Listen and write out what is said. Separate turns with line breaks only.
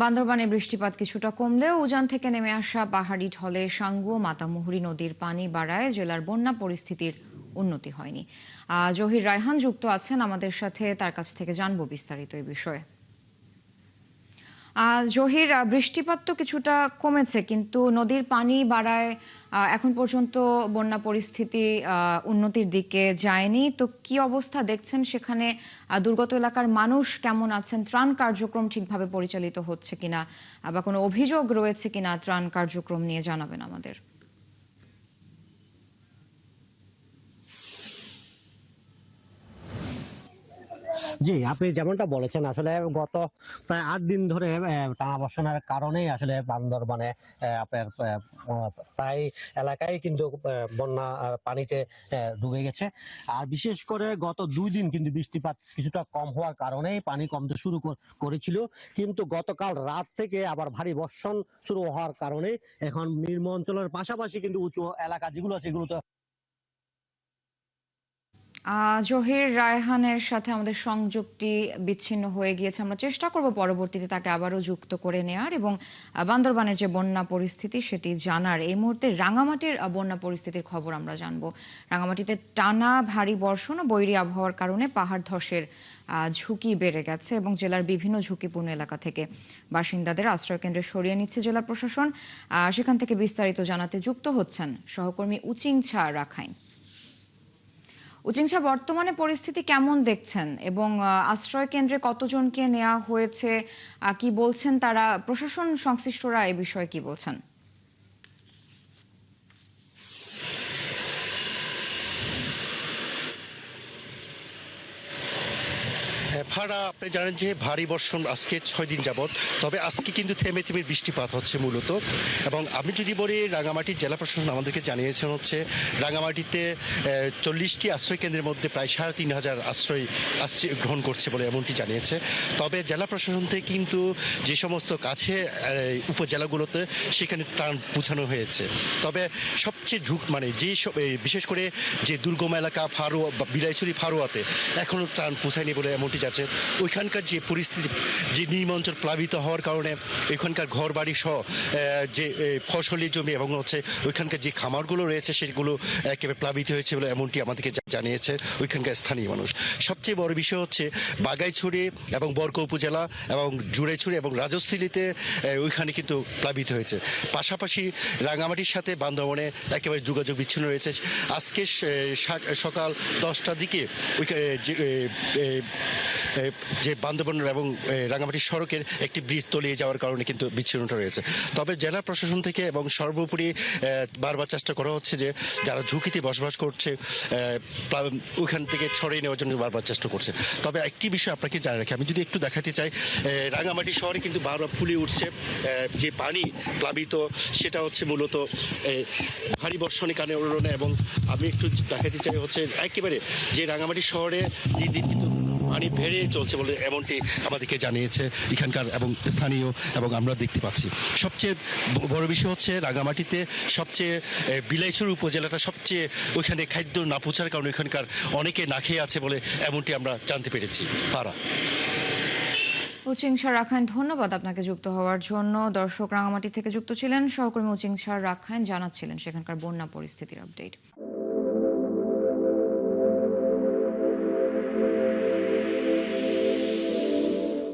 বান্দরবানে বৃষ্টিপাত কিছুটা কমলেও উজান থেকে নেমে আসা পাহাড়ি ঢলে সাঙ্গু ও মাতামুহুরী নদীর পানি বাড়ায় জেলার বন্যা পরিস্থিতির উন্নতি হয়নি। জহির রায়হান যুক্ত আছেন আমাদের সাথে, তার কাছ থেকে জানবো বিস্তারিত এই বিষয়ে। জহির, বৃষ্টিপাত তো কিছুটা কমেছে, কিন্তু নদীর পানি বাড়ায় এখন পর্যন্ত বন্যা পরিস্থিতি উন্নতির দিকে যায়নি। তো কি অবস্থা দেখছেন সেখানে? দুর্গত এলাকার মানুষ কেমন আছেন? ত্রাণ কার্যক্রম ঠিকভাবে পরিচালিত হচ্ছে কিনা, বা কোনো অভিযোগ রয়েছে কিনা ত্রাণ কার্যক্রম নিয়ে, জানাবেন আমাদের।
জি, আপনি যেমনটা বলেছেন আসলে গত প্রায় ৮ দিন ধরে টানা বর্ষণের কারণেই আসলে বান্দরবানে আপনার প্রায় এলাকায় কিন্তু বন্যা পানিতে ডুবে গেছে। আর বিশেষ করে গত ২ দিন কিন্তু বৃষ্টিপাত কিছুটা কম হওয়ার কারণেই পানি কমতে শুরু করেছিল। কিন্তু গতকাল রাত থেকে আবার ভারী বর্ষণ শুরু হওয়ার কারণে এখন নিম্ন অঞ্চলের পাশাপাশি কিন্তু উঁচু এলাকা যেগুলো আছে এগুলোতে
জহির রায়হানের সাথে আমাদের সংযোগটি বিচ্ছিন্ন হয়ে গিয়েছে। আমরা চেষ্টা করব পরবর্তীতে তাকে আবারও যুক্ত করে নেয়ার এবং বান্দরবানের যে বন্যা পরিস্থিতি সেটি জানার। এই মুহূর্তে রাঙামাটির বন্যা পরিস্থিতির খবর আমরা জানবো। রাঙামাটিতে টানা ভারী বর্ষণ ও বৈরী আবহাওয়ার কারণে পাহাড় ধসের ঝুঁকি বেড়ে গেছে এবং জেলার বিভিন্ন ঝুঁকিপূর্ণ এলাকা থেকে বাসিন্দাদের আশ্রয়কেন্দ্রে সরিয়ে নিচ্ছে জেলা প্রশাসন। সেখান থেকে বিস্তারিত জানাতে যুক্ত হচ্ছেন সহকর্মী উচিংছা রাখাইন। উচিংছা, বর্তমানে পরিস্থিতি কেমন দেখছেন এবং আশ্রয় কেন্দ্রে কতজনকে নেওয়া হয়েছে, কি বলছেন তারা, প্রশাসন সংশ্লিষ্টরা এ বিষয়ে কি বলছেন?
ফারা, আপনি জানেন যে ভারী বর্ষণ আজকে ৬ দিন যাবৎ, তবে আজকে কিন্তু থেমে থেমে বৃষ্টিপাত হচ্ছে মূলত। এবং আমি যদি বলি, রাঙামাটির জেলা প্রশাসন আমাদেরকে জানিয়েছেন হচ্ছে রাঙামাটিতে ৪০টি আশ্রয় কেন্দ্রের মধ্যে প্রায় ৩,৫০০ আশ্রয় গ্রহণ করছে বলে এমনটি জানিয়েছে। তবে জেলা প্রশাসন থেকে কিন্তু যে সমস্ত কাছে উপজেলাগুলোতে সেখানে ত্রাণ পৌঁছানো হয়েছে। তবে সবচেয়ে বিশেষ করে যে দুর্গম এলাকা ফারুয়া বা বিলাইছড়ি ফারুয়াতে এখনও ত্রাণ পৌঁছায়নি বলে এমনটি যাচ্ছে। ওইখানকার যে পরিস্থিতি, যে নিম্ন অঞ্চল প্লাবিত হওয়ার কারণে ওইখানকার ঘর বাড়ি সহ যে ফসলি জমি এবং হচ্ছে ওইখানকার যে খামারগুলো রয়েছে সেগুলো একেবারে প্লাবিত হয়েছে বলে এমনটি আমাদেরকে জানিয়েছে ওইখানকার স্থানীয় মানুষ। সবচেয়ে বড় বিষয় হচ্ছে বাগাইছড়ি এবং বরকো উপজেলা এবং জুড়াইছড়ি এবং রাজস্থলীতে ওইখানে কিন্তু প্লাবিত হয়েছে। পাশাপাশি রাঙামাটির সাথে বান্দরবনে একেবারে যোগাযোগ বিচ্ছিন্ন রয়েছে। আজকে সকাল 10টার দিকে যে বান্দরবন এবং রাঙামাটি সড়কের একটি ব্রিজ তলিয়ে যাওয়ার কারণে কিন্তু বিচ্ছিন্নতা রয়েছে। তবে জেলা প্রশাসন থেকে এবং সর্বোপরি বারবার চেষ্টা করা হচ্ছে যে যারা ঝুঁকিতে বসবাস করছে ওইখান থেকে ছড়িয়ে নেওয়ার জন্য বারবার চেষ্টা করছে। তবে একটি বিষয় আপনাকে জানিয়ে রাখি, আমি যদি একটু দেখাতে চাই, রাঙামাটি শহরে কিন্তু বারবার ফুলে উঠছে যে পানি প্লাবিত, সেটা হচ্ছে মূলত ভারী বর্ষণের কারণে। এবং আমি একটু দেখাতে চাই হচ্ছে একেবারে যে রাঙামাটি শহরে দিন দিন কিন্তু পানি বেড়ে চলছে বলে এমনটি আমাদেরকে জানিয়েছে এখানকার এবং স্থানীয়, এবং আমরা দেখতে পাচ্ছি। সবচেয়ে বড় বিষয় হচ্ছে রাঙামাটিতে সবচেয়ে বিলাইছড়ি উপজেলাটা সবচেয়ে ওইখানে খাদ্য না পৌঁছার কারণে ওইখানকার অনেকে না খেয়ে আছে বলে এমনটি আমরা জানতে পেরেছি। পারা
উচিংছা রাখাইন, ধন্যবাদ আপনাকে যুক্ত হওয়ার জন্য। দর্শক, রাঙামাটি থেকে যুক্ত ছিলেন সহকর্মী উচিংছা রাখাইন, জানাচ্ছিলেন সেখানকার বন্যা পরিস্থিতির আপডেট।